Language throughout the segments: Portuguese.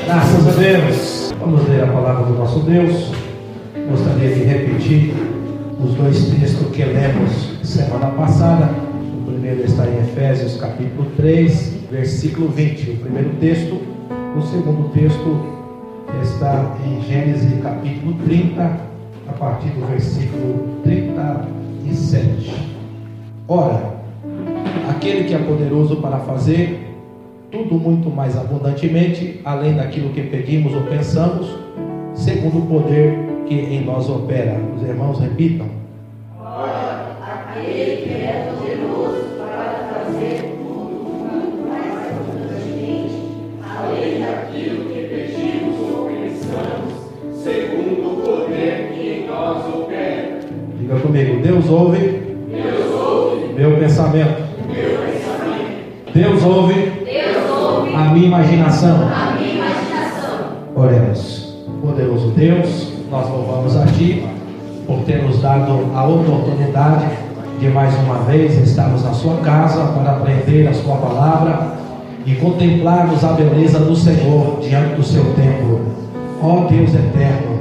Graças a Deus. Vamos ler a palavra do nosso Deus. Gostaria de repetir os dois textos que lemos semana passada. O primeiro está em Efésios capítulo 3, versículo 20. O primeiro texto. O segundo texto está em Gênesis capítulo 30, a partir do versículo 37. Ora, aquele que é poderoso para fazer tudo muito mais abundantemente, além daquilo que pedimos ou pensamos, segundo o poder que em nós opera. Os irmãos repitam. Ora, aquele que é poderoso para fazer tudo muito mais abundantemente, além daquilo que pedimos ou pensamos, segundo o poder que em nós opera. Diga comigo, Deus ouve meu pensamento. Deus ouve a minha imaginação. Oremos. Poderoso Deus, nós louvamos a Ti por ter nos dado a oportunidade de mais uma vez estarmos na Sua casa para aprender a Sua palavra e contemplarmos a beleza do Senhor diante do Seu templo. Ó Deus eterno,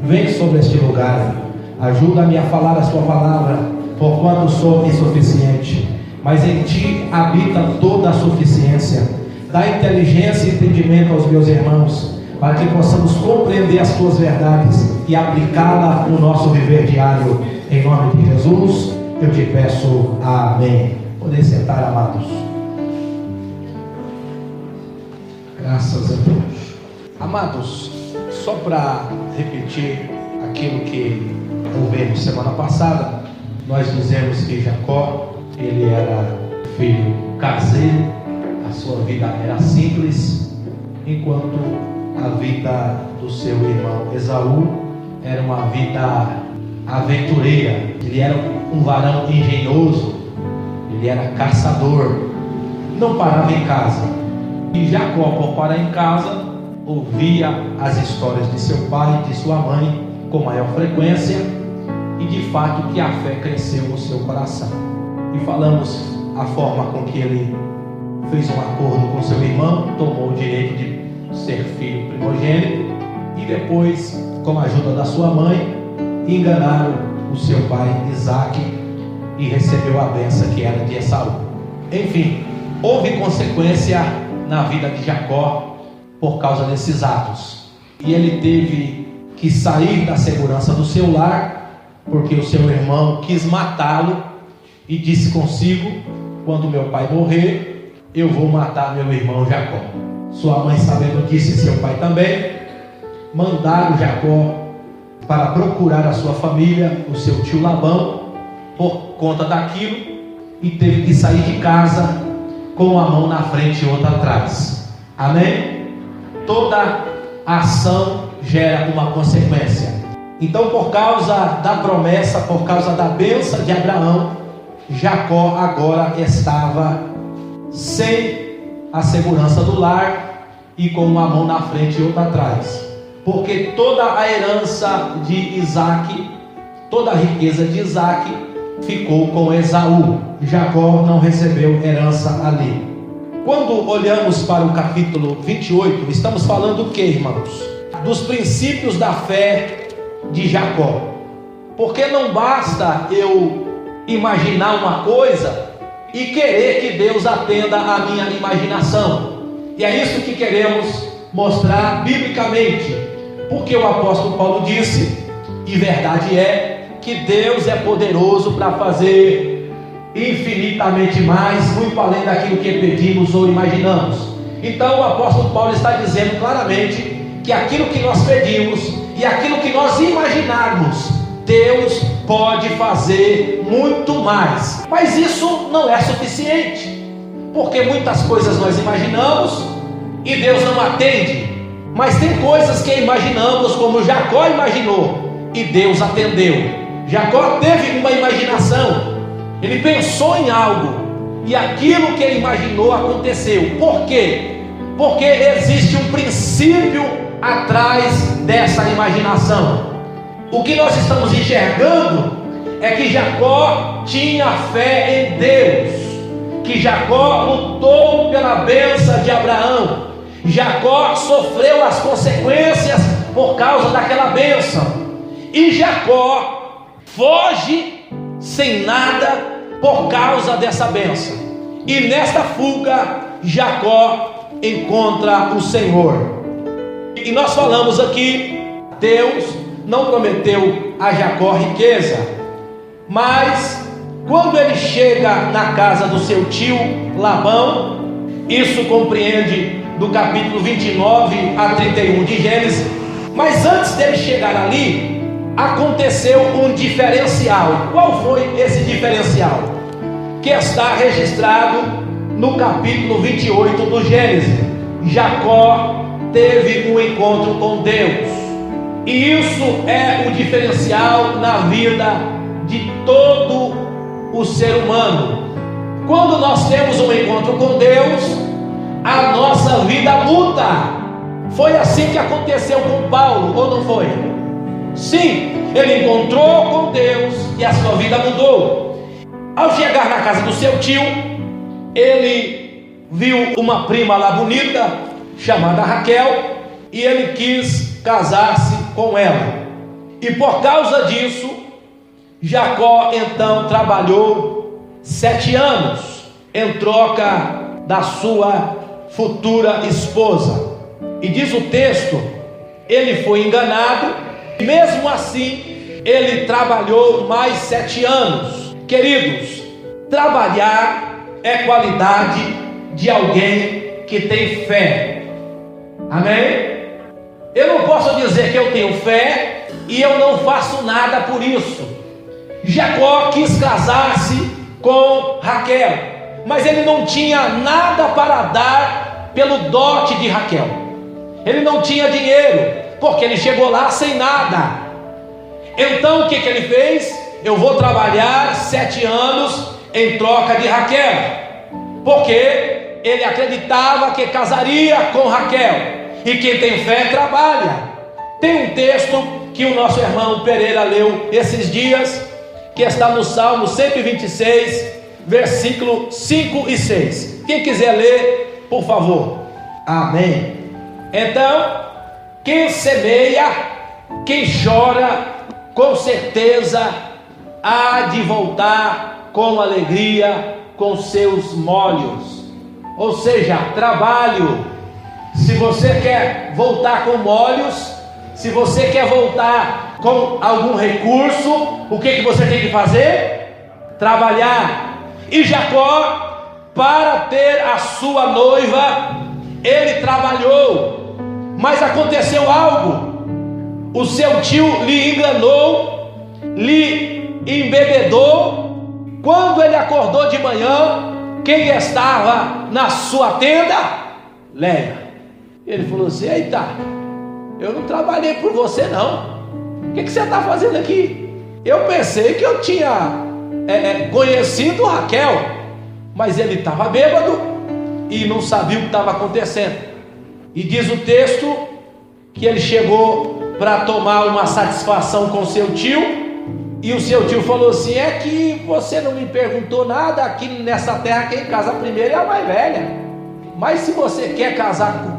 vem sobre este lugar, ajuda-me a falar a Sua palavra, porquanto sou insuficiente, mas em Ti habita toda a suficiência. Dá inteligência e entendimento aos meus irmãos, para que possamos compreender as Tuas verdades e aplicá-la no nosso viver diário. Em nome de Jesus, eu te peço amém. Podem sentar, amados. Graças a Deus. Amados, só para repetir aquilo que ouvimos semana passada, nós dizemos que Jacó, ele era filho caseiro, a sua vida era simples, enquanto a vida do seu irmão Esaú era uma vida aventureira. Ele era um varão engenhoso, ele era caçador, não parava em casa. E Jacó, por parar em casa, ouvia as histórias de seu pai e de sua mãe com maior frequência, e de fato que a fé cresceu no seu coração. E falamos a forma com que ele fez um acordo com seu irmão, tomou o direito de ser filho primogênito, e depois, com a ajuda da sua mãe, enganaram o seu pai Isaque e recebeu a bênção que era de Esaú. Enfim, houve consequência na vida de Jacó por causa desses atos, e ele teve que sair da segurança do seu lar, porque o seu irmão quis matá-lo e disse consigo: quando meu pai morrer, eu vou matar meu irmão Jacó. Sua mãe, sabendo disso, e seu pai também, mandaram Jacó para procurar a sua família, o seu tio Labão, por conta daquilo, e teve que sair de casa com uma mão na frente e outra atrás. Amém? Toda ação gera uma consequência. Então, por causa da promessa, por causa da bênção de Abraão, Jacó agora estava sem a segurança do lar e com uma mão na frente e outra atrás, porque toda a herança de Isaque, toda a riqueza de Isaque ficou com Esaú. Jacó não recebeu herança ali. Quando olhamos para o capítulo 28, estamos falando o que, irmãos? Dos princípios da fé de Jacó. Porque não basta eu imaginar uma coisa e querer que Deus atenda a minha imaginação. E é isso que queremos mostrar biblicamente, porque o apóstolo Paulo disse, e verdade é, que Deus é poderoso para fazer infinitamente mais, muito além daquilo que pedimos ou imaginamos. Então o apóstolo Paulo está dizendo claramente que aquilo que nós pedimos e aquilo que nós imaginarmos, Deus pode fazer muito mais. Mas isso não é suficiente, porque muitas coisas nós imaginamos e Deus não atende. Mas tem coisas que imaginamos, como Jacó imaginou, e Deus atendeu. Jacó teve uma imaginação, ele pensou em algo, e aquilo que ele imaginou aconteceu. Por quê? Porque existe um princípio atrás dessa imaginação. O que nós estamos enxergando é que Jacó tinha fé em Deus, que Jacó lutou pela bênção de Abraão, Jacó sofreu as consequências por causa daquela bênção, e Jacó foge sem nada por causa dessa bênção. E nesta fuga Jacó encontra o Senhor. E nós falamos aqui, Deus não prometeu a Jacó riqueza, mas quando ele chega na casa do seu tio Labão, isso compreende do capítulo 29 a 31 de Gênesis. Mas antes dele chegar ali, aconteceu um diferencial. Qual foi esse diferencial? Que está registrado no capítulo 28 do Gênesis. Jacó teve um encontro com Deus, e isso é o diferencial na vida de todo o ser humano. Quando nós temos um encontro com Deus, a nossa vida muda. Foi assim que aconteceu com Paulo, ou não foi? Sim, ele encontrou com Deus e a sua vida mudou. Ao chegar na casa do seu tio, ele viu uma prima lá bonita, chamada Raquel, e ele quis casar-se com ela. E por causa disso, Jacó então trabalhou 7 anos em troca da sua futura esposa. E diz o texto, ele foi enganado, mesmo assim ele trabalhou mais 7 anos. Queridos, trabalhar é qualidade de alguém que tem fé. Amém? Eu não posso dizer que eu tenho fé e eu não faço nada por isso. Jacó quis casar-se com Raquel, mas ele não tinha nada para dar pelo dote de Raquel. Ele não tinha dinheiro, porque ele chegou lá sem nada. Então o que ele fez? Eu vou trabalhar 7 anos em troca de Raquel, porque ele acreditava que casaria com Raquel. E quem tem fé trabalha. Tem um texto que o nosso irmão Pereira leu esses dias, que está no Salmo 126, versículo 5 e 6. Quem quiser ler, por favor. Amém. Então, quem semeia, quem chora, com certeza há de voltar com alegria com seus molhos. Ou seja, trabalho. Se você quer voltar com molhos, se você quer voltar com algum recurso, o que você tem que fazer? Trabalhar. E Jacó, para ter a sua noiva, ele trabalhou, mas aconteceu algo. O seu tio lhe enganou, lhe embebedou. Quando ele acordou de manhã, quem estava na sua tenda? Léia. Ele falou assim: eita, eu não trabalhei por você não. O que você está fazendo aqui? Eu pensei que eu tinha conhecido Raquel, mas ele estava bêbado e não sabia o que estava acontecendo. E diz o texto que ele chegou para tomar uma satisfação com seu tio, e o seu tio falou assim: é que você não me perguntou nada. Aqui nessa terra quem casa primeiro é a mais velha, mas se você quer casar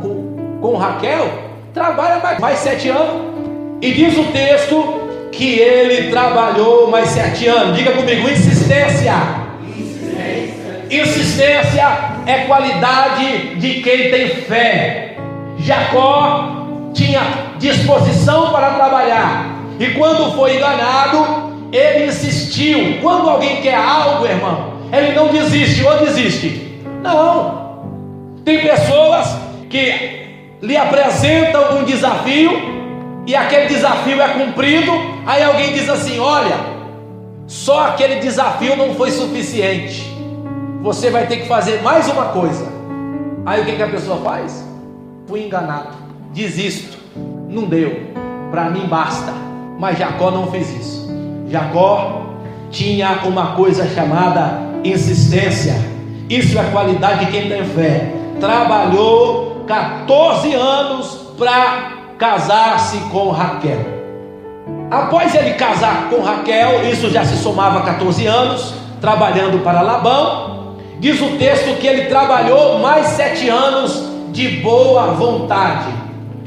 com Raquel, trabalha mais 7 anos. E diz o texto que ele trabalhou mais 7 anos. Diga comigo: insistência. Insistência é qualidade de quem tem fé. Jacó tinha disposição para trabalhar, e quando foi enganado, ele insistiu. Quando alguém quer algo, irmão, ele não desiste. Ou desiste? Não. Tem pessoas que lhe apresentam um desafio, e aquele desafio é cumprido. Aí alguém diz assim: olha, só aquele desafio não foi suficiente, você vai ter que fazer mais uma coisa. Aí o que a pessoa faz? Fui enganado, desisto, não deu, para mim basta. Mas Jacó não fez isso. Jacó tinha uma coisa chamada insistência. Isso é a qualidade de quem tem fé. Trabalhou 14 anos para casar-se com Raquel. Após ele casar com Raquel, isso já se somava 14 anos trabalhando para Labão. Diz o texto que ele trabalhou mais 7 anos de boa vontade.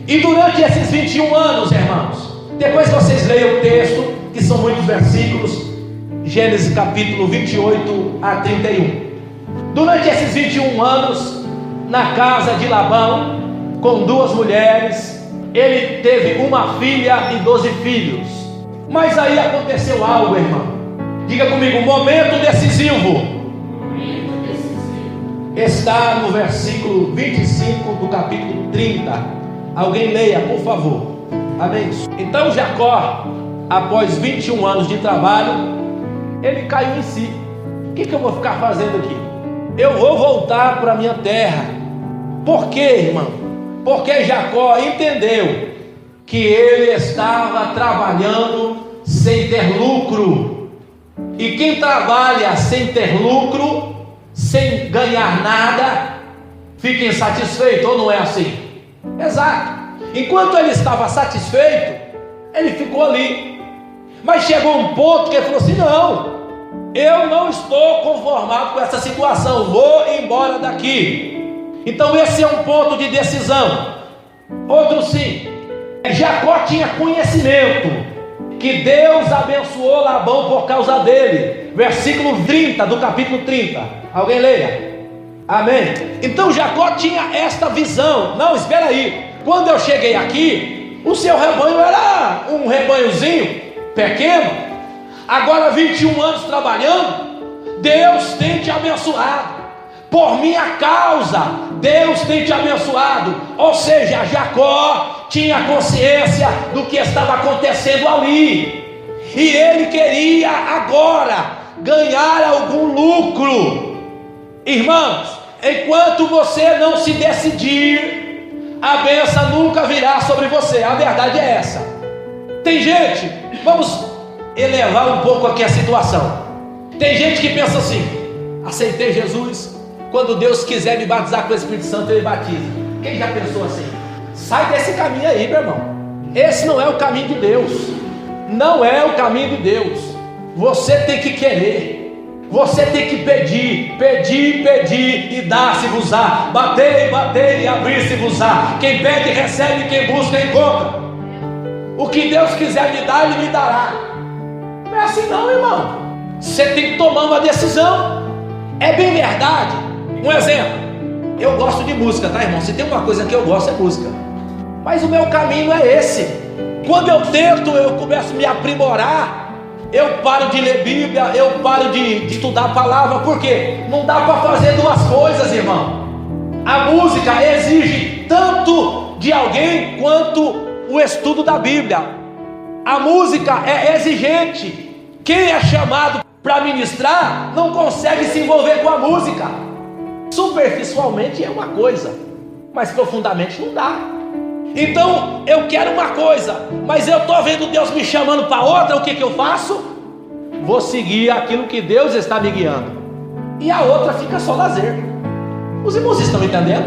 E durante esses 21 anos, irmãos, depois vocês leiam o texto, que são muitos versículos, Gênesis capítulo 28 a 31. Durante esses 21 anos, na casa de Labão, com 2 mulheres, ele teve uma filha e 12 filhos. Mas aí aconteceu algo, irmão. Diga comigo, momento decisivo. Está no versículo 25 do capítulo 30. Alguém leia, por favor. Amém. Então Jacó, após 21 anos de trabalho, ele caiu em si. O que eu vou ficar fazendo aqui? Eu vou voltar para a minha terra. Por quê, irmão? Porque Jacó entendeu que ele estava trabalhando sem ter lucro. E quem trabalha sem ter lucro, sem ganhar nada, fica insatisfeito, ou não é assim? Exato. Enquanto ele estava satisfeito, ele ficou ali. Mas chegou um ponto que ele falou assim: não, eu não estou conformado com essa situação, vou embora daqui. Então esse é um ponto de decisão. Outro sim, Jacó tinha conhecimento que Deus abençoou Labão por causa dele. Versículo 30 do capítulo 30. Alguém leia. Amém. Então Jacó tinha esta visão. Não, espera aí. Quando eu cheguei aqui, o seu rebanho era um rebanhozinho pequeno. Agora 21 anos trabalhando, Deus tem te abençoado. Por minha causa, Deus tem te abençoado. Ou seja, Jacó tinha consciência do que estava acontecendo ali. E ele queria agora ganhar algum lucro. Irmãos, enquanto você não se decidir, a bênção nunca virá sobre você. A verdade é essa. Tem gente, vamos elevar um pouco aqui a situação. Tem gente que pensa assim: aceitei Jesus, quando Deus quiser me batizar com o Espírito Santo, Ele batiza. Quem já pensou assim? Sai desse caminho aí, meu irmão. Esse não é o caminho de Deus. Não é o caminho de Deus. Você tem que querer. Você tem que pedir, pedir, pedir, e dá-se-vos-á. Batei, batei, e abrir-se-vos-á. Quem pede, recebe, quem busca, encontra. O que Deus quiser me dar, Ele me dará. Não é assim não, irmão. Você tem que tomar uma decisão. É bem verdade. Um exemplo, eu gosto de música, tá, irmão? Se tem uma coisa que eu gosto é música. Mas o meu caminho não é esse. Quando eu tento, eu começo a me aprimorar. Eu paro de ler Bíblia, eu paro de estudar a palavra. Por quê? Não dá para fazer duas coisas, irmão. A música exige tanto de alguém quanto o estudo da Bíblia. A música é exigente. Quem é chamado para ministrar não consegue se envolver com a música. Superficialmente é uma coisa, mas profundamente não dá. Então eu quero uma coisa, mas eu estou vendo Deus me chamando para outra. O que eu faço? Vou seguir aquilo que Deus está me guiando, e a outra fica só lazer. Os irmãos estão entendendo?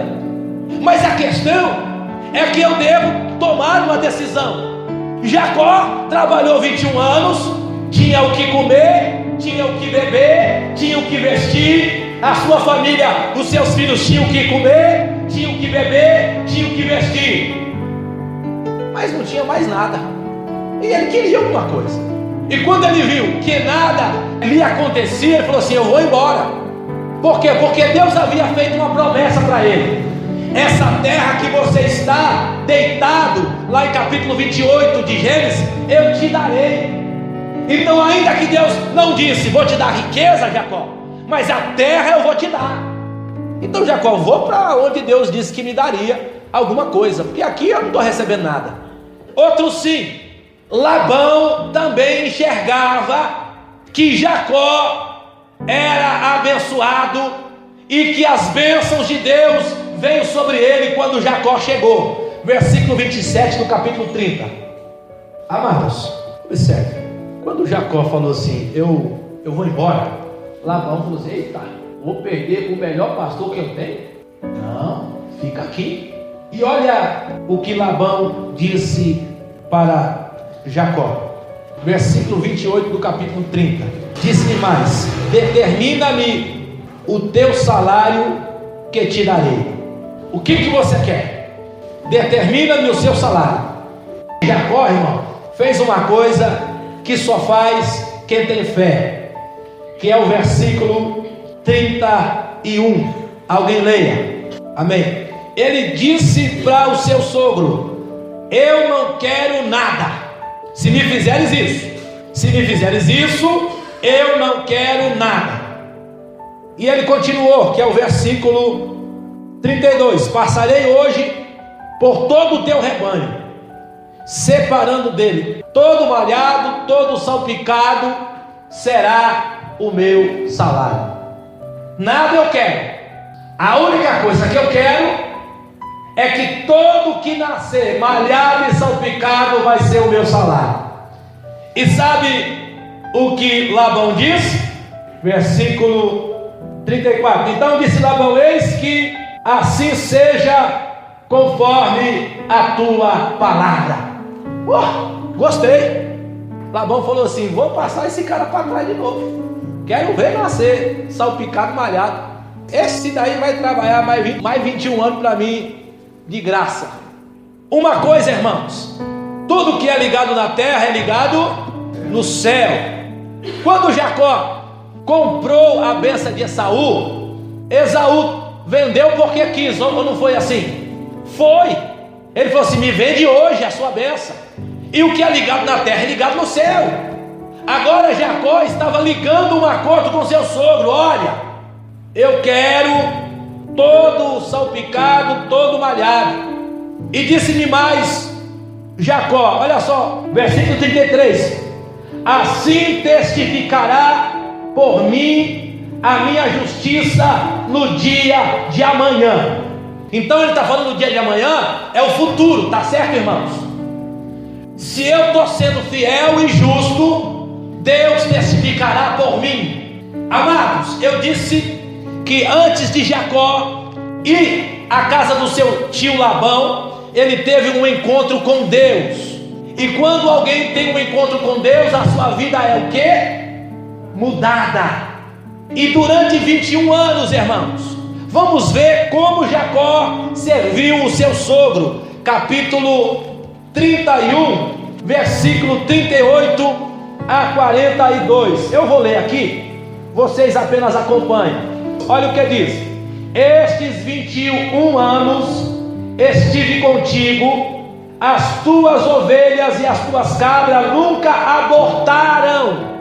Mas a questão é que eu devo tomar uma decisão. Jacó trabalhou 21 anos, tinha o que comer, tinha o que beber, tinha o que vestir. A sua família, os seus filhos tinham o que comer, tinham o que beber, tinham o que vestir. Mas não tinha mais nada. E ele queria alguma coisa. E quando ele viu que nada lhe acontecia, ele falou assim: eu vou embora. Por quê? Porque Deus havia feito uma promessa para ele: essa terra que você está deitado, lá em capítulo 28 de Gênesis, eu te darei. Então, ainda que Deus não disse: vou te dar riqueza, Jacó, mas a terra eu vou te dar. Então Jacó, vou para onde Deus disse que me daria alguma coisa, porque aqui eu não estou recebendo nada. Outro sim, Labão também enxergava que Jacó era abençoado e que as bênçãos de Deus veio sobre ele quando Jacó chegou. Versículo 27 do capítulo 30. Amados, observe. Quando Jacó falou assim: eu vou embora, Labão falou assim: eita, vou perder o melhor pastor que eu tenho? Não, fica aqui. E olha o que Labão disse para Jacó. Versículo 28 do capítulo 30. Disse-lhe mais: determina-me o teu salário que te darei. O que você quer? Determina-me o seu salário. Jacó, irmão, fez uma coisa que só faz quem tem fé, que é o versículo 31. Alguém leia. Amém. Ele disse para o seu sogro: eu não quero nada, se me fizeres isso. Se me fizeres isso, eu não quero nada. E ele continuou, que é o versículo 32. Passarei hoje por todo o teu rebanho, separando dele todo malhado, todo salpicado, será o meu salário. Nada eu quero. A única coisa que eu quero é que todo que nascer malhado e salpicado vai ser o meu salário. E sabe o que Labão diz? Versículo 34. Então disse Labão: eis que assim seja conforme a tua palavra. Gostei. Labão falou assim: vou passar esse cara para trás de novo. Quero ver nascer salpicado, malhado. Esse daí vai trabalhar mais 21 anos para mim de graça. Uma coisa, irmãos, tudo que é ligado na terra é ligado no céu. Quando Jacó comprou a bênção de Esaú, Esaú vendeu porque quis, ou não foi assim? Foi. Ele falou assim: me vende hoje a sua bênção. E o que é ligado na terra é ligado no céu. Agora Jacó estava ligando um acordo com seu sogro: olha, eu quero todo salpicado, todo malhado. E disse-me mais Jacó, olha só, versículo 33: assim testificará por mim a minha justiça no dia de amanhã. Então ele está falando do dia de amanhã, é o futuro, tá certo, irmãos? Se eu estou sendo fiel e justo, Deus testificará por mim. Amados, eu disse que antes de Jacó ir à casa do seu tio Labão, ele teve um encontro com Deus. E quando alguém tem um encontro com Deus, a sua vida é o quê? Mudada. E durante 21 anos, irmãos, vamos ver como Jacó serviu o seu sogro. Capítulo 31, versículo 38 a 42. Eu vou ler aqui, vocês apenas acompanhem. Olha o que diz: estes 21 anos estive contigo, as tuas ovelhas e as tuas cabras nunca abortaram.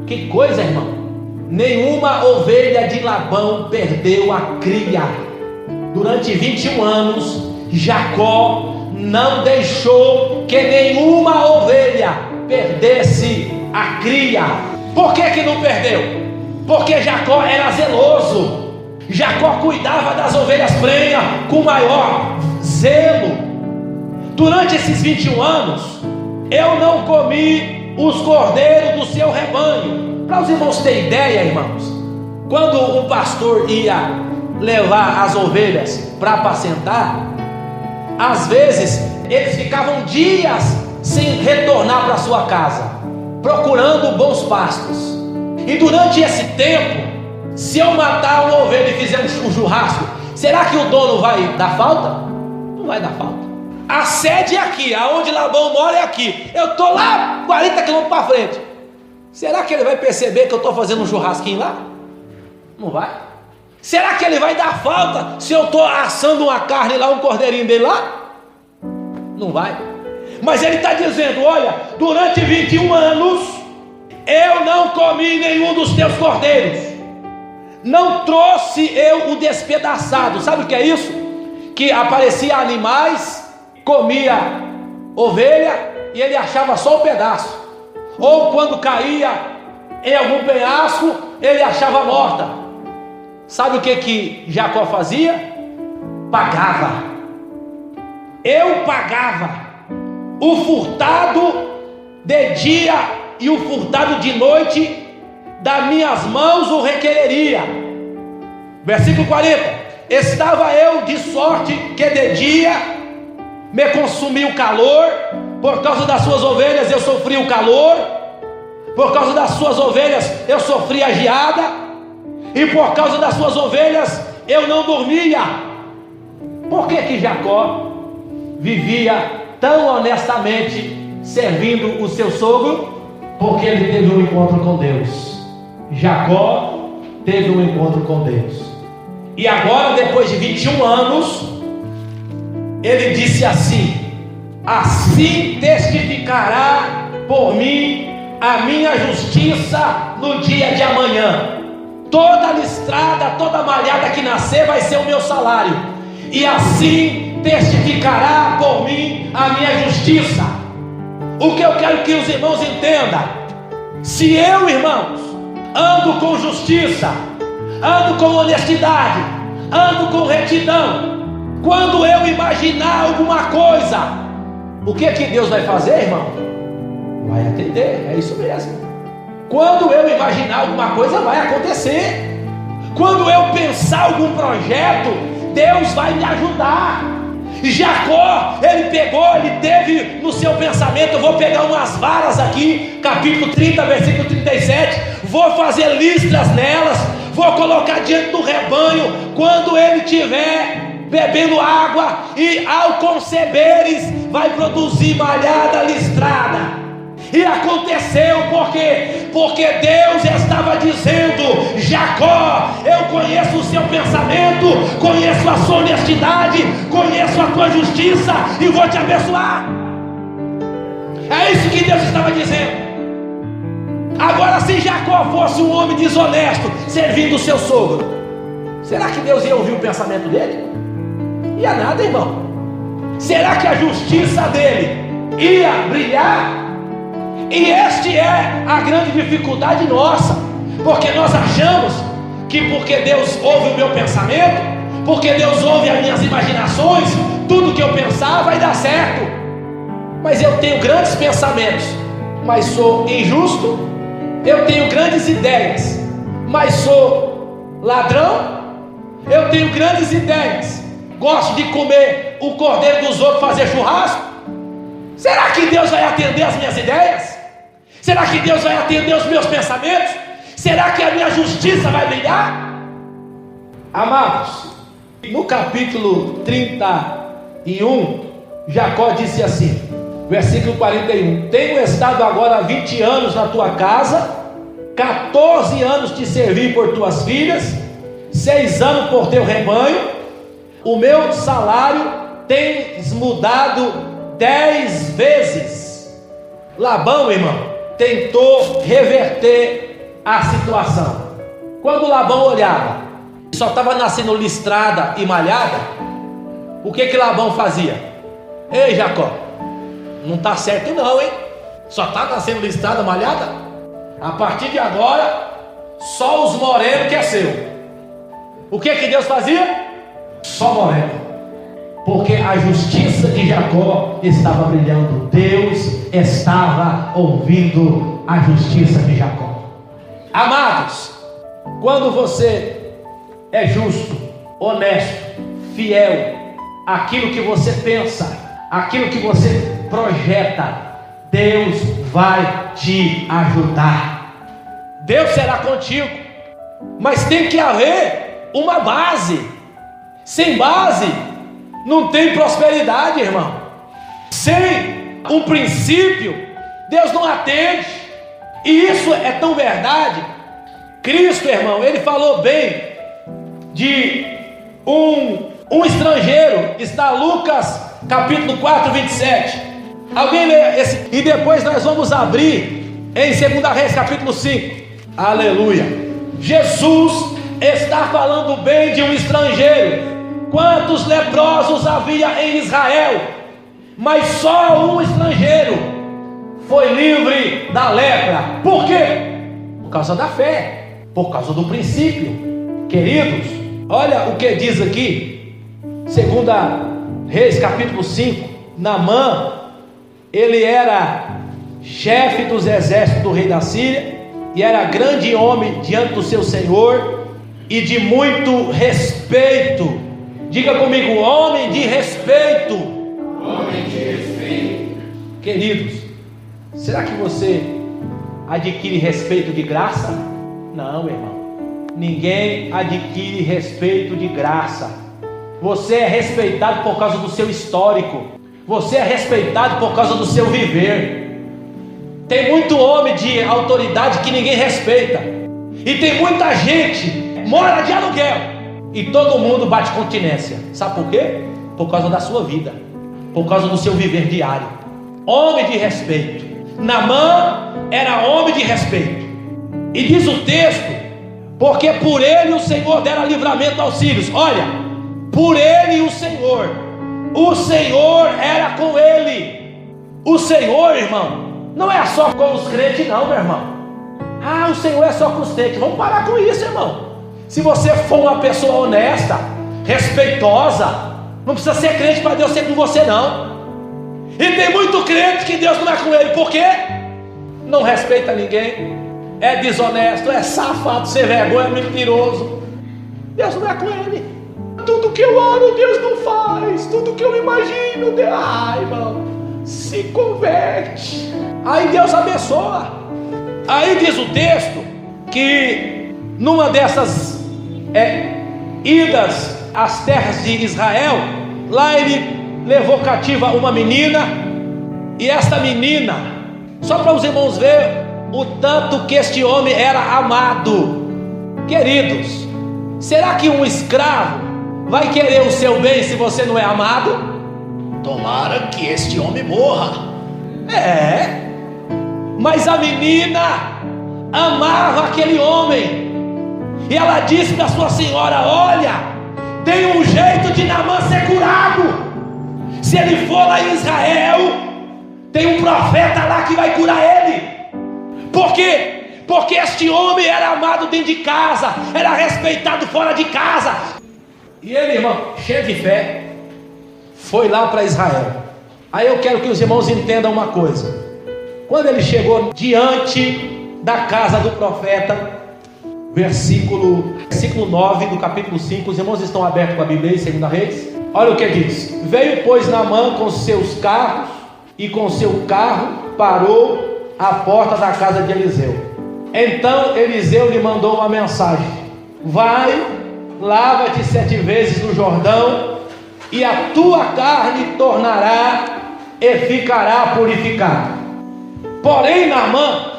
Que coisa, irmão! Nenhuma ovelha de Labão perdeu a cria. Durante 21 anos, Jacó não deixou que nenhuma ovelha perdesse a cria. Por que não perdeu? Porque Jacó era zeloso. Jacó cuidava das ovelhas prenhas com maior zelo. Durante esses 21 anos, eu não comi os cordeiros do seu rebanho. Para os irmãos terem ideia, irmãos, quando um pastor ia levar as ovelhas para apacentar, às vezes eles ficavam dias sem retornar para sua casa, procurando bons pastos. E durante esse tempo, se eu matar uma ovelha e fizer um churrasco, será que o dono vai dar falta? Não vai dar falta. A sede é aqui, aonde Labão mora é aqui. Eu estou lá 40 quilômetros para frente. Será que ele vai perceber que eu estou fazendo um churrasquinho lá? Não vai. Será que ele vai dar falta se eu estou assando uma carne lá, um cordeirinho dele lá? Não vai. Mas ele está dizendo: olha, durante 21 anos eu não comi nenhum dos teus cordeiros, não trouxe eu o despedaçado. Sabe o que é isso? Que aparecia animais, comia ovelha e ele achava só um pedaço. Ou quando caía em algum penhasco, ele achava morta. Sabe o que Jacó fazia? Pagava. Eu pagava. O furtado de dia e o furtado de noite, das minhas mãos o requereria. Versículo 40: estava eu de sorte que de dia me consumia o calor, por causa das suas ovelhas eu sofri o calor, por causa das suas ovelhas eu sofri a geada, e por causa das suas ovelhas eu não dormia. Por que Jacó vivia tão honestamente servindo o seu sogro? Porque ele teve um encontro com Deus. Jacó teve um encontro com Deus. E agora, depois de 21 anos, ele disse assim: assim testificará por mim a minha justiça no dia de amanhã. Toda listrada, toda malhada que nascer vai ser o meu salário. E assim testificará por mim a minha justiça. O que eu quero que os irmãos entendam: se eu, irmãos, ando com justiça, ando com honestidade, ando com retidão, quando eu imaginar alguma coisa, o que Deus vai fazer, irmão? Vai atender, é isso mesmo. Quando eu imaginar alguma coisa, vai acontecer. Quando eu pensar algum projeto, Deus vai me ajudar. E Jacó, ele teve no seu pensamento: eu vou pegar umas varas aqui, capítulo 30, versículo 37, vou fazer listras nelas, vou colocar diante do rebanho, quando ele tiver bebendo água, e ao conceberes, vai produzir malhada listrada. E aconteceu porque Deus estava dizendo: Jacó, eu conheço o seu pensamento, conheço a sua honestidade, conheço a tua justiça e vou te abençoar. É isso que Deus estava dizendo. Agora, se Jacó fosse um homem desonesto, servindo o seu sogro, será que Deus ia ouvir o pensamento dele? Ia nada, irmão. Será que a justiça dele ia brilhar? E este é a grande dificuldade nossa, porque nós achamos que porque Deus ouve o meu pensamento, porque Deus ouve as minhas imaginações, tudo que eu pensar vai dar certo. Mas eu tenho grandes pensamentos, mas sou injusto. Eu tenho grandes ideias, mas sou ladrão. Eu tenho grandes ideias, gosto de comer o cordeiro dos outros, fazer churrasco. Será que Deus vai atender as minhas ideias? Será que Deus vai atender os meus pensamentos? Será que a minha justiça vai brilhar? Amados, no capítulo 31, Jacó disse assim, versículo 41: tenho estado agora 20 anos na tua casa, 14 anos te servi por tuas filhas, 6 anos por teu rebanho. O meu salário tens mudado 10 vezes. Labão, irmão, tentou reverter a situação. Quando Labão olhava, só estava nascendo listrada e malhada, o que Labão fazia? Ei, Jacó, não está certo não, hein? Só está nascendo listrada, malhada? A partir de agora, só os morenos que é seu. O que Deus fazia? Só moreno. Porque a justiça de Jacó estava brilhando. Deus estava ouvindo a justiça de Jacó. Amados, quando você é justo, honesto, fiel, aquilo que você pensa, aquilo que você projeta, Deus vai te ajudar. Deus será contigo. Mas tem que haver uma base. Sem base não tem prosperidade, irmão. Sem um princípio, Deus não atende. E isso é tão verdade. Cristo, irmão, ele falou bem de um estrangeiro. Está Lucas capítulo 4, 27. Alguém lê esse? E depois nós vamos abrir em 2 Reis capítulo 5. Aleluia. Jesus está falando bem de um estrangeiro. Quantos leprosos havia em Israel? Mas só um estrangeiro foi livre da lepra. Por quê? Por causa da fé, por causa do princípio. Queridos, olha o que diz aqui, 2 Reis capítulo 5. Naamã, ele era chefe dos exércitos do rei da Síria, e era grande homem diante do seu senhor, e de muito respeito. Diga comigo, homem de respeito. Homem de respeito. Queridos, será que você adquire respeito de graça? Não, irmão. Ninguém adquire respeito de graça. Você é respeitado por causa do seu histórico. Você é respeitado por causa do seu viver. Tem muito homem de autoridade que ninguém respeita. E tem muita gente mora de aluguel e todo mundo bate continência. Sabe por quê? Por causa da sua vida, por causa do seu viver diário. Homem de respeito. Naamã era homem de respeito. E diz o texto: porque por ele o Senhor dera livramento aos sírios. Olha, por ele o Senhor era com ele. O Senhor, irmão, não é só com os crentes não, meu irmão. Ah, o Senhor é só com os crentes. Vamos parar com isso, irmão. Se você for uma pessoa honesta, respeitosa, não precisa ser crente para Deus ser com você não. E tem muito crente que Deus não é com ele. Por quê? Não respeita ninguém, é desonesto, é safado, sem vergonha, é mentiroso. Deus não é com ele. Tudo que eu oro, Deus não faz. Tudo que eu imagino, Deus... Ai, irmão, se converte. Aí Deus abençoa. Aí diz o texto que numa dessas idas às terras de Israel, lá ele levou cativa uma menina. E esta menina, só para os irmãos verem o tanto que este homem era amado. Queridos, será que um escravo vai querer o seu bem se você não é amado? Tomara que este homem morra. Mas a menina amava aquele homem. E ela disse para sua senhora: olha, tem um jeito de Naamã ser curado. Se ele for lá em Israel, tem um profeta lá que vai curar ele. Por quê? Porque este homem era amado dentro de casa, era respeitado fora de casa. E ele, irmão, cheio de fé, foi lá para Israel. Aí eu quero que os irmãos entendam uma coisa. Quando ele chegou diante da casa do profeta, versículo 9 do capítulo 5, os irmãos estão abertos com a Bíblia em 2 Reis. Olha o que diz: veio pois Naamã com seus carros e com seu carro, parou à porta da casa de Eliseu. Então Eliseu lhe mandou uma mensagem: vai, lava-te 7 vezes no Jordão, e a tua carne tornará e ficará purificada. Porém Naamã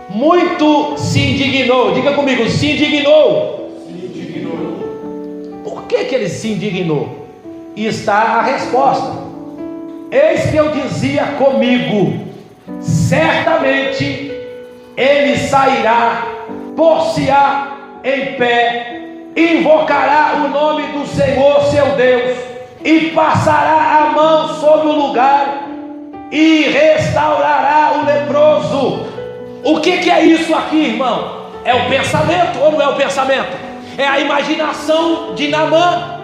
muito se indignou. Diga comigo: se indignou. Por que ele se indignou? E está a resposta: eis que eu dizia comigo, certamente ele sairá, por-se-á em pé, invocará o nome do Senhor seu Deus, e passará a mão sobre o lugar, e restaurará o leproso. O que é isso aqui, irmão? É o pensamento ou não é o pensamento? É a imaginação de Naamã.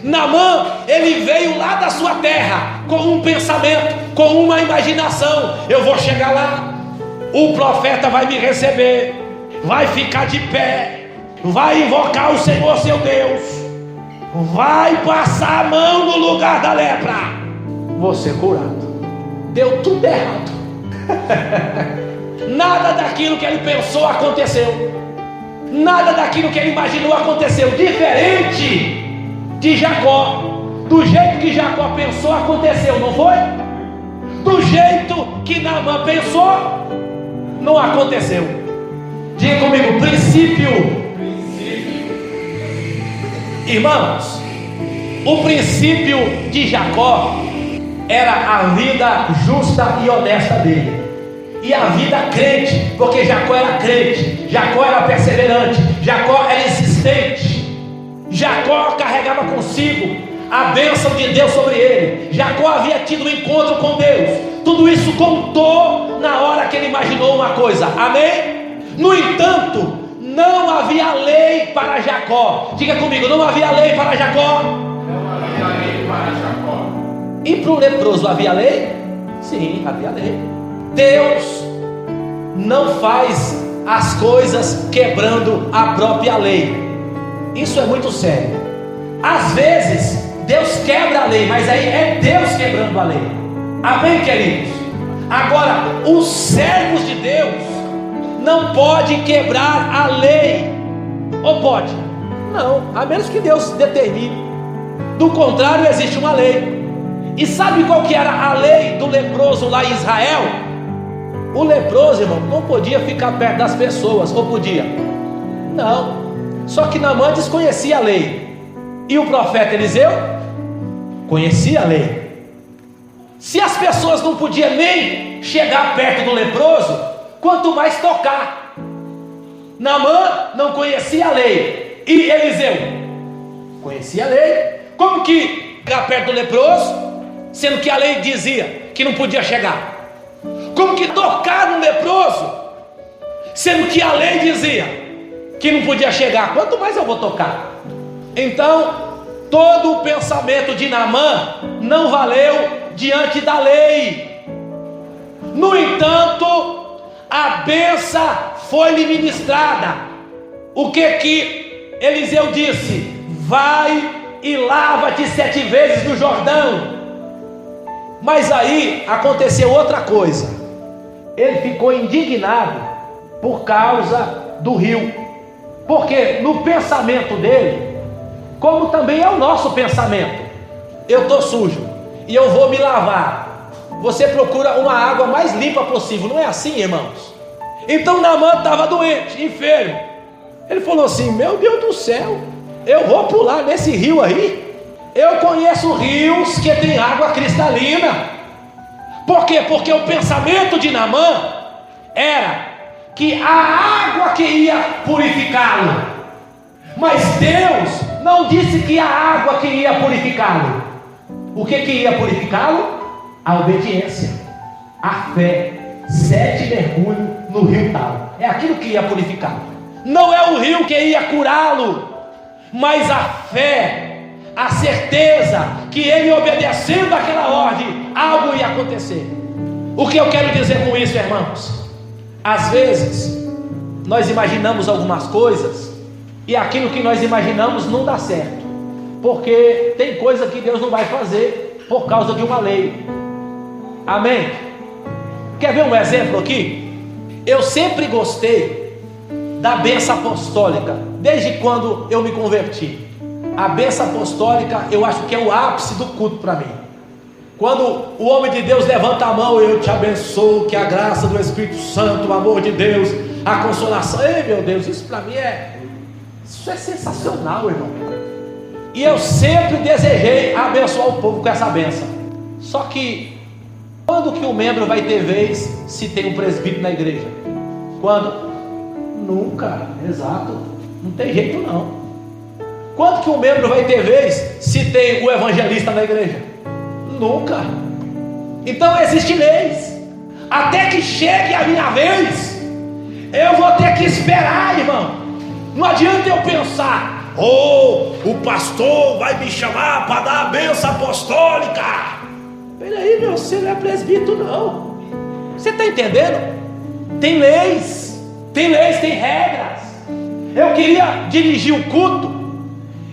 Naamã, ele veio lá da sua terra com um pensamento, com uma imaginação: eu vou chegar lá, o profeta vai me receber, vai ficar de pé, vai invocar o Senhor seu Deus, vai passar a mão no lugar da lepra, vou ser curado. Deu tudo errado. Nada daquilo que ele pensou aconteceu. Nada daquilo que ele imaginou aconteceu. Diferente de Jacó. Do jeito que Jacó pensou, aconteceu, não foi? Do jeito que Naamã pensou, não aconteceu. Diga comigo: princípio. Irmãos, o princípio de Jacó era a vida justa e honesta dele, e a vida crente, porque Jacó era crente, Jacó era perseverante, Jacó era insistente, Jacó carregava consigo a bênção de Deus sobre ele, Jacó havia tido um encontro com Deus. Tudo isso contou na hora que ele imaginou uma coisa, amém? No entanto, não havia lei para Jacó. Diga comigo: não havia lei para Jacó. Não havia lei para Jacó. E para o leproso havia lei? Sim, havia lei. Deus não faz as coisas quebrando a própria lei. Isso é muito sério. Às vezes Deus quebra a lei, mas aí é Deus quebrando a lei. Amém, queridos? Agora, os servos de Deus não podem quebrar a lei. Ou pode? Não, a menos que Deus determine. Do contrário, existe uma lei. E sabe qual que era a lei do leproso lá em Israel? O leproso, irmão, não podia ficar perto das pessoas, ou podia? Não. Só que Naamã desconhecia a lei. E o profeta Eliseu conhecia a lei. Se as pessoas não podiam nem chegar perto do leproso, quanto mais tocar. Naamã não conhecia a lei. E Eliseu conhecia a lei. Como que chegar perto do leproso, sendo que a lei dizia que não podia chegar? Como que tocar no leproso, sendo que a lei dizia que não podia chegar? Quanto mais eu vou tocar? Então, todo o pensamento de Naamã não valeu diante da lei. No entanto, a bênção foi-lhe ministrada. O que Eliseu disse? Vai e lava-te 7 vezes no Jordão. Mas aí aconteceu outra coisa. Ele ficou indignado por causa do rio. Porque no pensamento dele, como também é o nosso pensamento, eu estou sujo e eu vou me lavar. Você procura uma água mais limpa possível, não é assim, irmãos? Então Naamã estava doente, enfermo. Ele falou assim: meu Deus do céu, eu vou pular nesse rio aí? Eu conheço rios que tem água cristalina. Por quê? Porque o pensamento de Naamã era que a água que ia purificá-lo. Mas Deus não disse que a água que ia purificá-lo. O que ia purificá-lo? A obediência, a fé. 7 mergulhos no rio tal. É aquilo que ia purificá-lo. Não é o rio que ia curá-lo, mas a fé, a certeza que ele obedecendo aquela ordem, algo ia acontecer. O que eu quero dizer com isso, irmãos? Às vezes nós imaginamos algumas coisas e aquilo que nós imaginamos não dá certo, porque tem coisa que Deus não vai fazer por causa de uma lei. Amém? Quer ver um exemplo aqui? Eu sempre gostei da bênção apostólica, desde quando eu me converti. A bênção apostólica eu acho que é o ápice do culto para mim. Quando o homem de Deus levanta a mão: eu te abençoo, que a graça do Espírito Santo, o amor de Deus, a consolação. Ei, meu Deus, isso para mim isso é sensacional, irmão. E eu sempre desejei abençoar o povo com essa bênção. Só que quando que o membro vai ter vez se tem um presbítero na igreja? Quando? Nunca, exato. Não tem jeito não. Quando que um membro vai ter vez se tem o evangelista na igreja? Nunca. Então existem leis. Até que chegue a minha vez, eu vou ter que esperar, irmão. Não adianta eu pensar: o pastor vai me chamar para dar a bênção apostólica. Peraí, meu, você não é presbítero não. Você está entendendo? Tem leis, tem regras. Eu queria dirigir o culto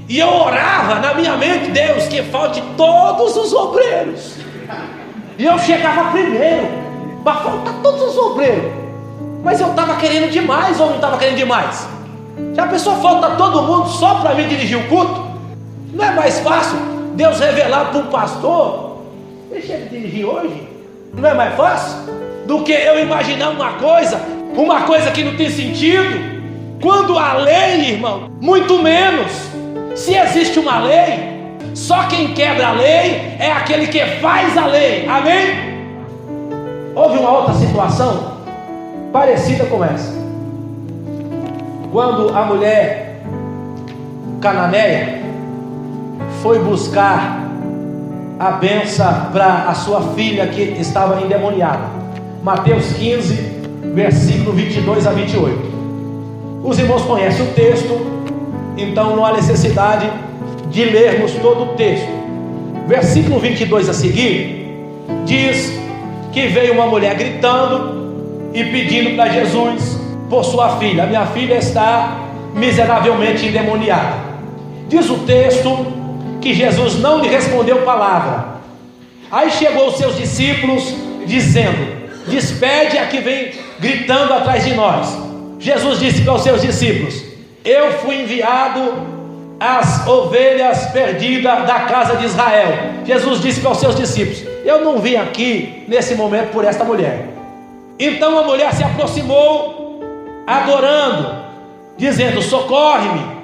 e eu orava na minha mente: Deus, que falte todos os obreiros. E eu chegava primeiro, mas falta todos os obreiros. Mas eu estava querendo demais ou não estava querendo demais? Já a pessoa falta todo mundo só para mim dirigir o culto? Não é mais fácil Deus revelar para um pastor: deixa ele dirigir hoje? Não é mais fácil do que eu imaginar uma coisa que não tem sentido? Quando a lei, irmão, muito menos. Se existe uma lei, só quem quebra a lei é aquele que faz a lei. Amém? Houve uma outra situação parecida com essa. Quando a mulher cananeia foi buscar a bênção para a sua filha que estava endemoniada. Mateus 15, versículo 22 a 28. Os irmãos conhecem o texto, então não há necessidade de lermos todo o texto. Versículo 22 a seguir diz que veio uma mulher gritando e pedindo para Jesus por sua filha: a minha filha está miseravelmente endemoniada. Diz o texto que Jesus não lhe respondeu palavra. Aí chegou os seus discípulos dizendo: despede a que vem gritando atrás de nós. Jesus disse para os seus discípulos: eu fui enviado as ovelhas perdidas da casa de Israel. Jesus disse para os seus discípulos: eu não vim aqui nesse momento por esta mulher. Então a mulher se aproximou, adorando, dizendo: socorre-me.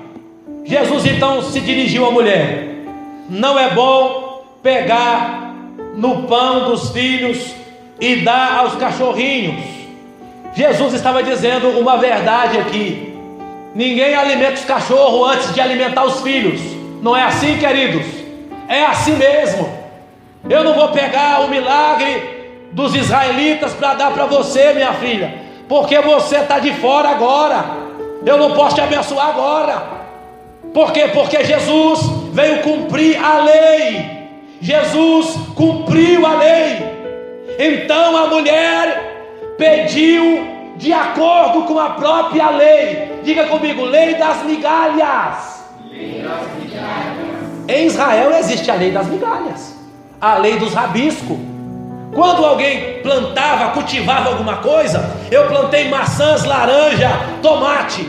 Jesus então se dirigiu à mulher: não é bom pegar no pão dos filhos e dar aos cachorrinhos. Jesus estava dizendo uma verdade aqui: ninguém alimenta os cachorros antes de alimentar os filhos. Não é assim, queridos? É assim mesmo. Eu não vou pegar o milagre dos israelitas para dar para você, minha filha, porque você está de fora agora. Eu não posso te abençoar agora. Por quê? Porque Jesus veio cumprir a lei. Jesus cumpriu a lei. Então a mulher pediu de acordo com a própria lei. Diga comigo: lei das migalhas. Lei das migalhas. Em Israel existe a lei das migalhas, a lei dos rabiscos. Quando alguém plantava, cultivava alguma coisa, eu plantei maçãs, laranja, tomate.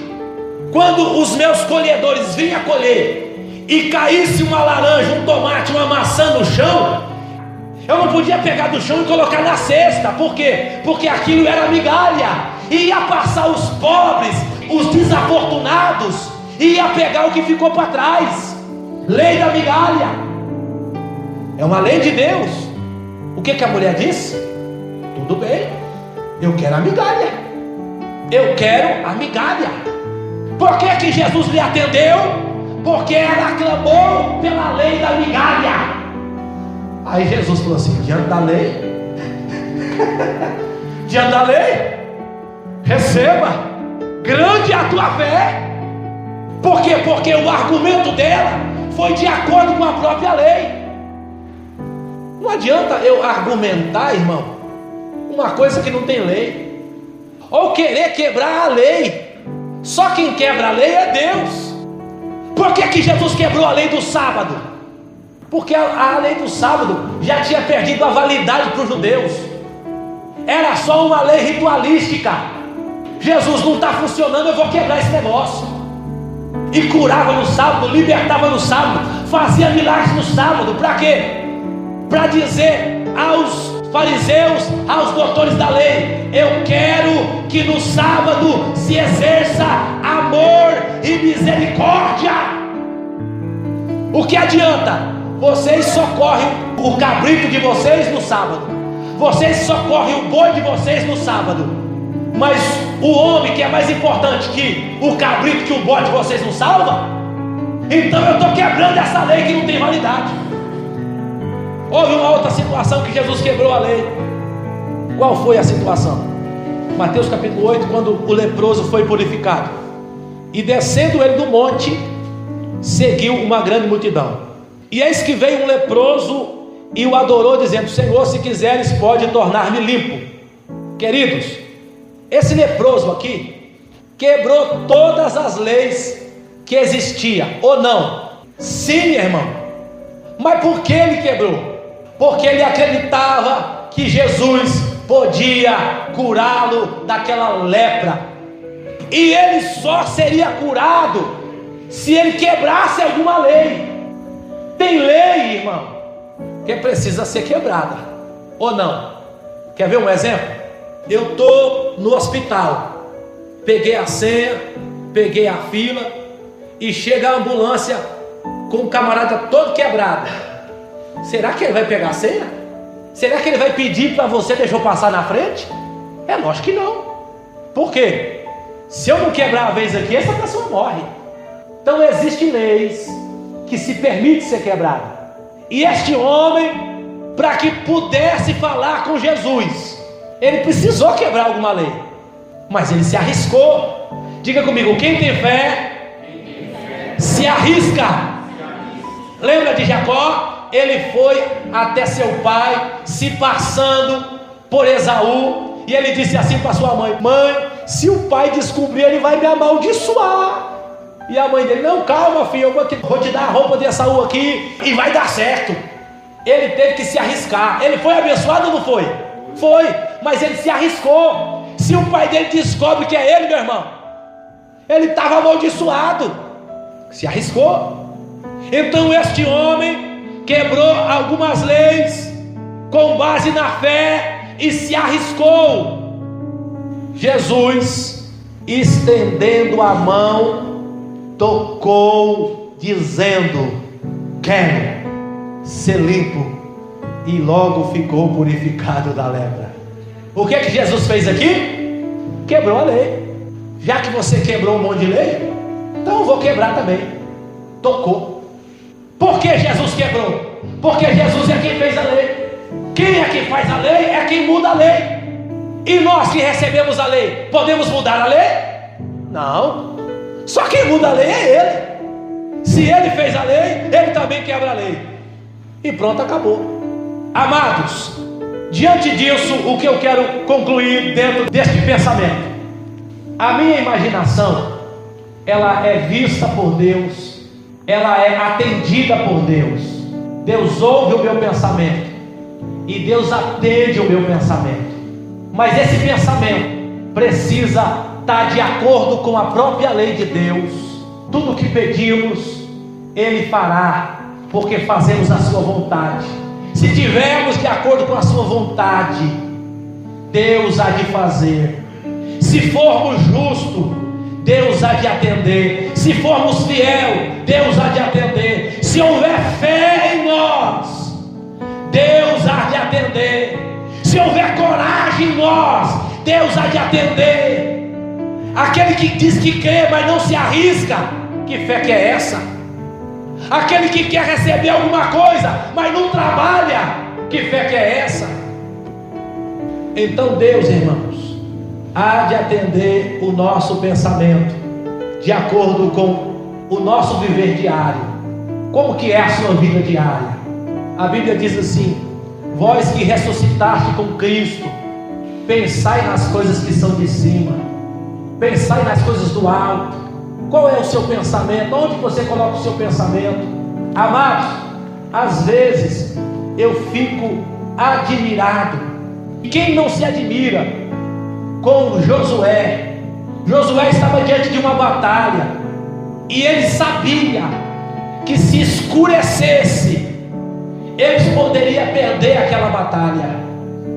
Quando os meus colhedores vinham colher e caísse uma laranja, um tomate, uma maçã no chão, eu não podia pegar do chão e colocar na cesta. Por quê? Porque aquilo era migalha. E ia passar os pobres, os desafortunados, e ia pegar o que ficou para trás. Lei da migalha. É uma lei de Deus. O que a mulher disse? Tudo bem, eu quero a migalha. Eu quero a migalha. Por que Jesus lhe atendeu? Porque ela clamou pela lei da migalha. Aí Jesus falou assim: diante da lei, diante da lei, receba, grande é a tua fé. Por quê? Porque o argumento dela foi de acordo com a própria lei. Não adianta eu argumentar, irmão, uma coisa que não tem lei, ou querer quebrar a lei. Só quem quebra a lei é Deus. Por que Jesus quebrou a lei do sábado? Porque a lei do sábado já tinha perdido a validade para os judeus. Era só uma lei ritualística. Jesus não está funcionando, eu vou quebrar esse negócio. E curava no sábado, libertava no sábado, fazia milagres no sábado. Para quê? Para dizer aos fariseus, aos doutores da lei: eu quero que no sábado se exerça amor e misericórdia. O que adianta? Vocês socorrem o cabrito de vocês no sábado, vocês socorrem o boi de vocês no sábado, mas o homem que é mais importante que o cabrito, que o boi de vocês não salva? Então eu estou quebrando essa lei que não tem validade. Houve uma outra situação que Jesus quebrou a lei. Qual foi a situação? Mateus capítulo 8, quando o leproso foi purificado, e descendo ele do monte, seguiu uma grande multidão. E eis que veio um leproso e o adorou, dizendo: Senhor, se quiseres, pode tornar-me limpo. Queridos, esse leproso aqui quebrou todas as leis que existiam, ou não? Sim, meu irmão. Mas por que ele quebrou? Porque ele acreditava que Jesus podia curá-lo daquela lepra, e ele só seria curado se ele quebrasse alguma lei. Tem lei, irmão, que precisa ser quebrada, ou não? Quer ver um exemplo? Eu estou no hospital, peguei a senha, peguei a fila, e chega a ambulância com um camarada todo quebrado. Será que ele vai pegar a senha? Será que ele vai pedir para você deixar eu passar na frente? É lógico que não. Por quê? Se eu não quebrar a vez aqui, essa pessoa morre. Então existem leis que se permite ser quebrada. E este homem, para que pudesse falar com Jesus, ele precisou quebrar alguma lei, mas ele se arriscou. Diga comigo: quem tem fé se arrisca. Lembra de Jacó? Ele foi até seu pai, se passando por Esaú, e ele disse assim para sua mãe: mãe, se o pai descobrir, ele vai me amaldiçoar. E a mãe dele: não, calma filho, eu vou te dar a roupa de Esaú aqui e vai dar certo. Ele teve que se arriscar. Ele foi abençoado ou não foi? Foi, mas ele se arriscou. Se o pai dele descobre que é ele, meu irmão, ele estava amaldiçoado. Se arriscou. Então este homem quebrou algumas leis com base na fé e se arriscou. Jesus, estendendo a mão, tocou, dizendo: quero ser limpo. E logo ficou purificado da lepra. O que é que Jesus fez aqui? Quebrou a lei. Já que você quebrou um monte de lei, então eu vou quebrar também. Tocou. Por que Jesus quebrou? Porque Jesus é quem fez a lei. Quem é que faz a lei é quem muda a lei. E nós que recebemos a lei, podemos mudar a lei? Não. Só quem muda a lei é Ele. Se Ele fez a lei, Ele também quebra a lei. E pronto, acabou. Amados, diante disso, o que eu quero concluir dentro deste pensamento? A minha imaginação, ela é vista por Deus, ela é atendida por Deus. Deus ouve o meu pensamento e Deus atende o meu pensamento. Mas esse pensamento precisa estar de acordo com a própria lei de Deus. Tudo que pedimos, Ele fará, porque fazemos a sua vontade. Se tivermos de acordo com a sua vontade, Deus há de fazer. Se formos justos, Deus há de atender. Se formos fiel, Deus há de atender. Se houver fé em nós, Deus há de atender. Se houver coragem em nós, Deus há de atender. Aquele que diz que crê, mas não se arrisca, que fé que é essa? Aquele que quer receber alguma coisa, mas não trabalha, que fé que é essa? Então Deus, irmãos, há de atender o nosso pensamento, de acordo com o nosso viver diário. Como que é a sua vida diária? A Bíblia diz assim: vós que ressuscitaste com Cristo, pensai nas coisas que são de cima, pensai nas coisas do alto. Qual é o seu pensamento? Onde você coloca o seu pensamento? Amados, às vezes eu fico admirado. Quem não se admira com Josué? Josué estava diante de uma batalha e ele sabia que se escurecesse, eles poderiam perder aquela batalha.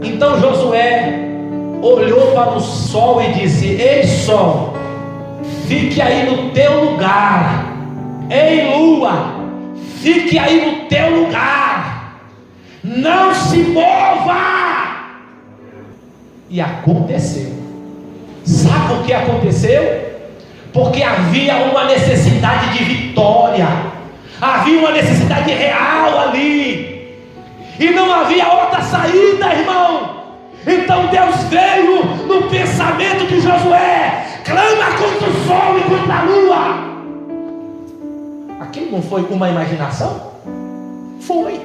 Então Josué olhou para o sol e disse: ei sol, fique aí no teu lugar. Ei lua, fique aí no teu lugar, não se mova. E aconteceu. Sabe por que aconteceu? Porque havia uma necessidade de vitória, havia uma necessidade real ali, e não havia outra saída, irmão. Então Deus veio no pensamento de Josué: clama contra o sol e contra a lua. Aquilo não foi uma imaginação? Foi.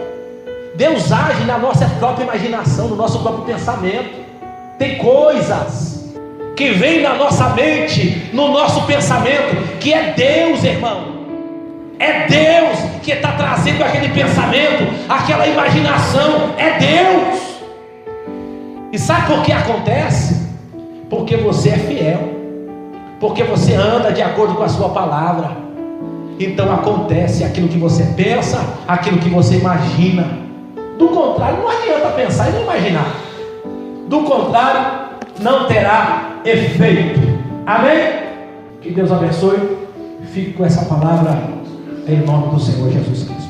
Deus age na nossa própria imaginação, no nosso próprio pensamento. Tem coisas que vêm na nossa mente, no nosso pensamento, que é Deus, irmão. É Deus que está trazendo aquele pensamento, aquela imaginação. É Deus. E sabe por que acontece? Porque você é fiel, porque você anda de acordo com a sua palavra. Então acontece aquilo que você pensa, aquilo que você imagina. Do contrário, não adianta pensar e não imaginar. Do contrário, não terá efeito. Amém? Que Deus abençoe. Fique com essa palavra em nome do Senhor Jesus Cristo.